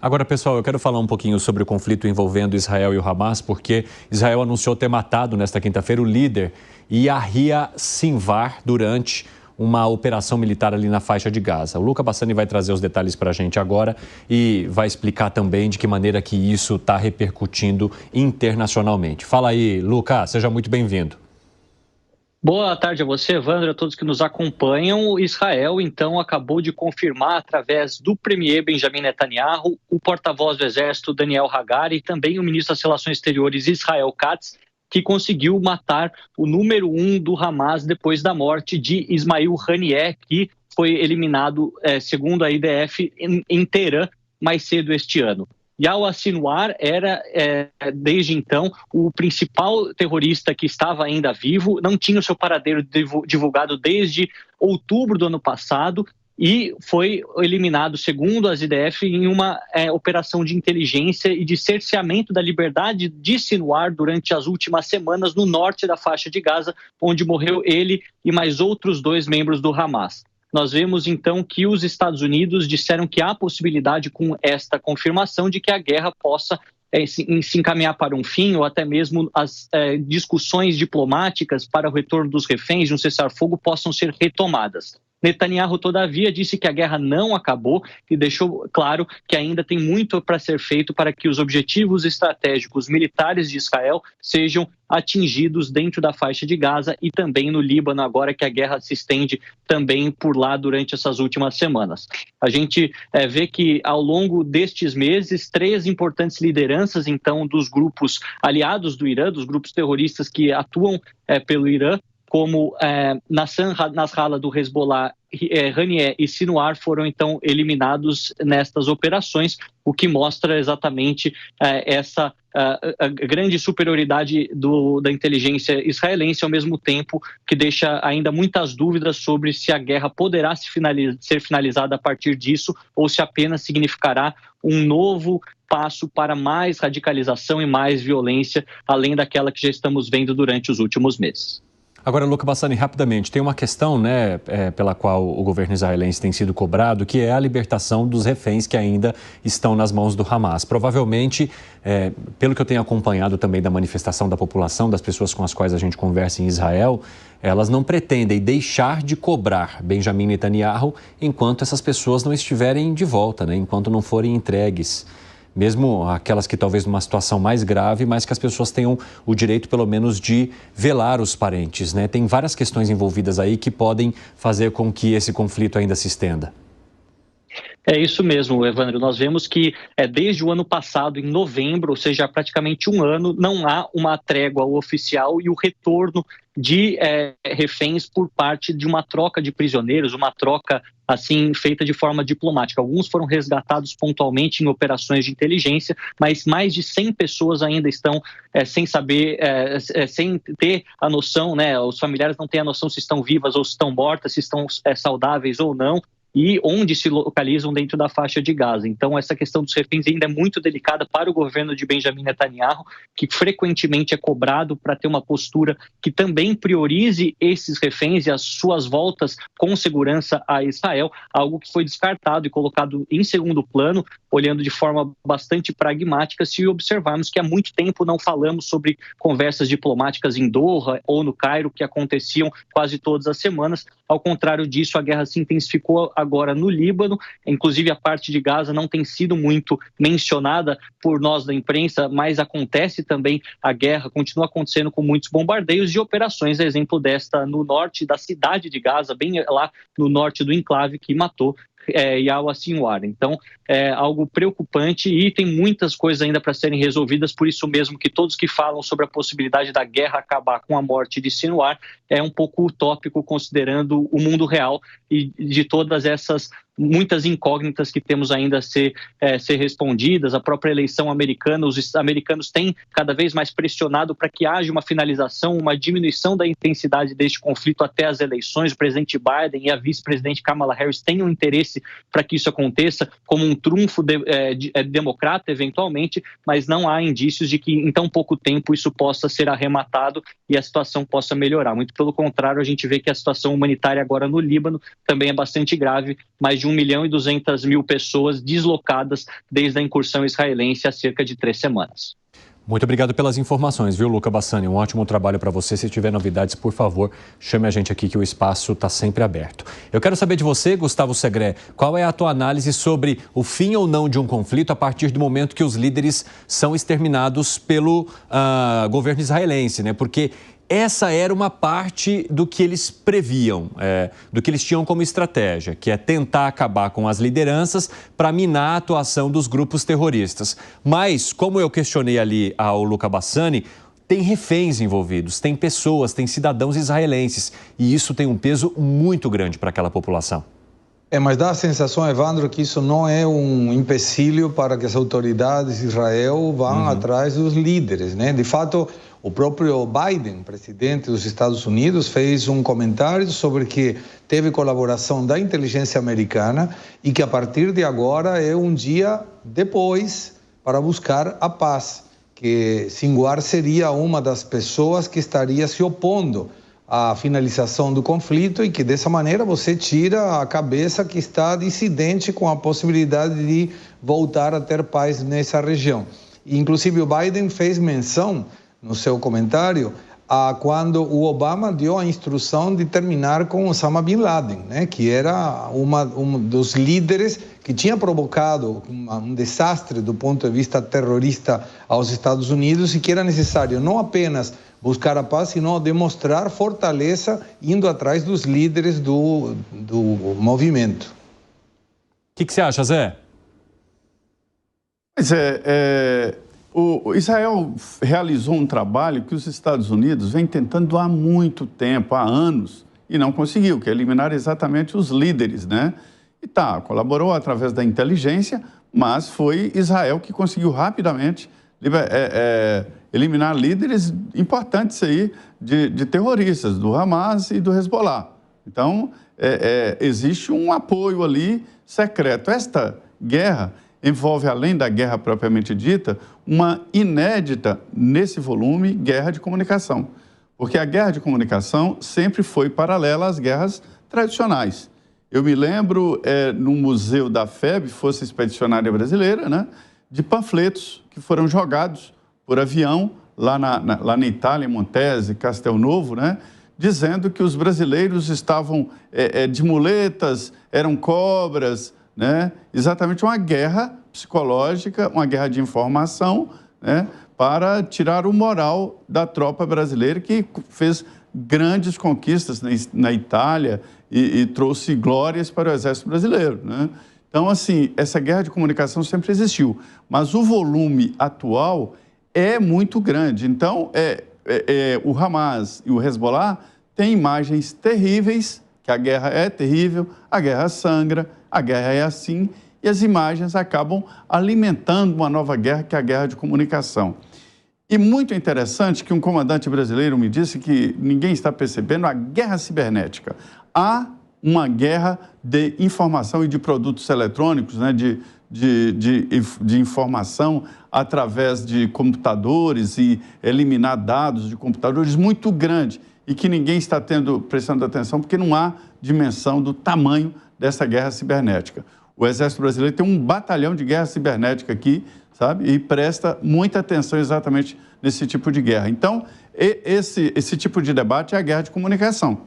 Agora, pessoal, eu quero falar um pouquinho sobre o conflito envolvendo Israel e o Hamas, porque Israel anunciou ter matado nesta quinta-feira o líder Yahya Sinwar durante uma operação militar ali na faixa de Gaza. O Luca Bassani vai trazer os detalhes para a gente agora e vai explicar também de que maneira que isso está repercutindo internacionalmente. Fala aí, Luca, seja muito bem-vindo. Boa tarde a você, Evandro, a todos que nos acompanham. Israel, então, acabou de confirmar, através do premier Benjamin Netanyahu, o porta-voz do Exército, Daniel Hagari, e também o ministro das Relações Exteriores, Israel Katz, que conseguiu matar o número 1 do Hamas depois da morte de Ismail Haniyeh, que foi eliminado, segundo a IDF, em Teherã mais cedo este ano. Yahya Sinwar era, desde então, o principal terrorista que estava ainda vivo, não tinha o seu paradeiro divulgado desde outubro do ano passado e foi eliminado, segundo as IDF, em uma operação de inteligência e de cerceamento da liberdade de Sinwar durante as últimas semanas no norte da faixa de Gaza, onde morreu ele e mais outros 2 membros do Hamas. Nós vemos, então, que os Estados Unidos disseram que há possibilidade, com esta confirmação, de que a guerra possa se encaminhar para um fim, ou até mesmo as discussões diplomáticas para o retorno dos reféns de um cessar-fogo possam ser retomadas. Netanyahu, todavia, disse que a guerra não acabou e deixou claro que ainda tem muito para ser feito para que os objetivos estratégicos militares de Israel sejam atingidos dentro da faixa de Gaza e também no Líbano, agora que a guerra se estende também por lá durante essas últimas semanas. A gente vê que ao longo destes meses, 3 importantes lideranças, então, dos grupos aliados do Irã, dos grupos terroristas que atuam pelo Irã, como Nasser Nasrallah do Hezbollah, Haniyeh e Sinwar foram então eliminados nestas operações, o que mostra exatamente essa a grande superioridade da inteligência israelense, ao mesmo tempo que deixa ainda muitas dúvidas sobre se a guerra poderá ser finalizada a partir disso ou se apenas significará um novo passo para mais radicalização e mais violência, além daquela que já estamos vendo durante os últimos meses. Agora, Luca Bassani, rapidamente, tem uma questão, pela qual o governo israelense tem sido cobrado, que é a libertação dos reféns que ainda estão nas mãos do Hamas. Provavelmente, pelo que eu tenho acompanhado também da manifestação da população, das pessoas com as quais a gente conversa em Israel, elas não pretendem deixar de cobrar Benjamin Netanyahu enquanto essas pessoas não estiverem de volta, enquanto não forem entregues. Mesmo aquelas que talvez numa situação mais grave, mas que as pessoas tenham o direito, pelo menos, de velar os parentes, Tem várias questões envolvidas aí que podem fazer com que esse conflito ainda se estenda. É isso mesmo, Evandro. Nós vemos que desde o ano passado, em novembro, ou seja, há praticamente um ano, não há uma trégua oficial e o retorno de reféns por parte de uma troca de prisioneiros, uma troca assim feita de forma diplomática. Alguns foram resgatados pontualmente em operações de inteligência, mas mais de 100 pessoas ainda estão sem saber, sem ter a noção, os familiares não têm a noção se estão vivas ou se estão mortas, se estão saudáveis ou não, e onde se localizam dentro da faixa de Gaza. Então, essa questão dos reféns ainda é muito delicada para o governo de Benjamin Netanyahu, que frequentemente é cobrado para ter uma postura que também priorize esses reféns e as suas voltas com segurança a Israel, algo que foi descartado e colocado em segundo plano, olhando de forma bastante pragmática, se observarmos que há muito tempo não falamos sobre conversas diplomáticas em Doha ou no Cairo, que aconteciam quase todas as semanas. Ao contrário disso, a guerra se intensificou agora no Líbano, inclusive a parte de Gaza não tem sido muito mencionada por nós da imprensa, mas acontece também a guerra, continua acontecendo com muitos bombardeios e operações, a exemplo desta no norte da cidade de Gaza, bem lá no norte do enclave, que matou Yahya Sinwar. Então, é algo preocupante e tem muitas coisas ainda para serem resolvidas, por isso mesmo que todos que falam sobre a possibilidade da guerra acabar com a morte de Sinwar é um pouco utópico, considerando o mundo real e de todas essas muitas incógnitas que temos ainda a ser respondidas. A própria eleição americana, os americanos têm cada vez mais pressionado para que haja uma finalização, uma diminuição da intensidade deste conflito até as eleições. O presidente Biden e a vice-presidente Kamala Harris têm um interesse para que isso aconteça como um trunfo democrata, eventualmente, mas não há indícios de que em tão pouco tempo isso possa ser arrematado e a situação possa melhorar. Muito pelo contrário, a gente vê que a situação humanitária agora no Líbano também é bastante grave. Mais de 1 1.200.000 pessoas deslocadas desde a incursão israelense há cerca de 3 semanas. Muito obrigado pelas informações, viu, Luca Bassani? Um ótimo trabalho para você. Se tiver novidades, por favor, chame a gente aqui que o espaço está sempre aberto. Eu quero saber de você, Gustavo Segré, qual é a tua análise sobre o fim ou não de um conflito a partir do momento que os líderes são exterminados pelo governo israelense, né? Porque essa era uma parte do que eles previam, do que eles tinham como estratégia, que é tentar acabar com as lideranças para minar a atuação dos grupos terroristas. Mas, como eu questionei ali ao Luca Bassani, tem reféns envolvidos, tem pessoas, tem cidadãos israelenses, e isso tem um peso muito grande para aquela população. Mas dá a sensação, Evandro, que isso não é um empecilho para que as autoridades de Israel vão atrás dos líderes, né? De fato, o próprio Biden, presidente dos Estados Unidos, fez um comentário sobre que teve colaboração da inteligência americana e que a partir de agora é um dia depois para buscar a paz, que Sinwar seria uma das pessoas que estaria se opondo à finalização do conflito e que dessa maneira você tira a cabeça que está dissidente com a possibilidade de voltar a ter paz nessa região. E, inclusive o Biden fez menção no seu comentário a quando o Obama deu a instrução de terminar com Osama Bin Laden, né, que era um dos líderes que tinha provocado um desastre do ponto de vista terrorista aos Estados Unidos e que era necessário não apenas buscar a paz, senão demonstrar fortaleza indo atrás dos líderes do movimento. O que você acha, Zé? Pois o Israel realizou um trabalho que os Estados Unidos vem tentando há muito tempo, há anos, e não conseguiu, que é eliminar exatamente os líderes, né? E colaborou através da inteligência, mas foi Israel que conseguiu rapidamente eliminar líderes importantes aí de terroristas, do Hamas e do Hezbollah. Então, existe um apoio ali secreto. Esta guerra envolve, além da guerra propriamente dita, uma inédita, nesse volume, guerra de comunicação. Porque a guerra de comunicação sempre foi paralela às guerras tradicionais. Eu me lembro, no museu da FEB, Força Expedicionária Brasileira, né, de panfletos que foram jogados por avião lá na Itália, em Montese, Castelnuovo, né, dizendo que os brasileiros estavam de muletas, eram cobras, né? Exatamente uma guerra psicológica, uma guerra de informação, né? Para tirar o moral da tropa brasileira que fez grandes conquistas na Itália e trouxe glórias para o exército brasileiro, né? Então, assim, essa guerra de comunicação sempre existiu, mas o volume atual é muito grande. Então, o Hamas e o Hezbollah têm imagens terríveis, que a guerra é terrível, a guerra sangra, a guerra é assim, e as imagens acabam alimentando uma nova guerra, que é a guerra de comunicação. E muito interessante que um comandante brasileiro me disse que ninguém está percebendo a guerra cibernética. Há uma guerra de informação e de produtos eletrônicos, né, de informação através de computadores e eliminar dados de computadores muito grande e que ninguém está prestando atenção porque não há dimensão do tamanho dessa guerra cibernética. O Exército Brasileiro tem um batalhão de guerra cibernética aqui, sabe? E presta muita atenção exatamente nesse tipo de guerra. Então, esse tipo de debate é a guerra de comunicação.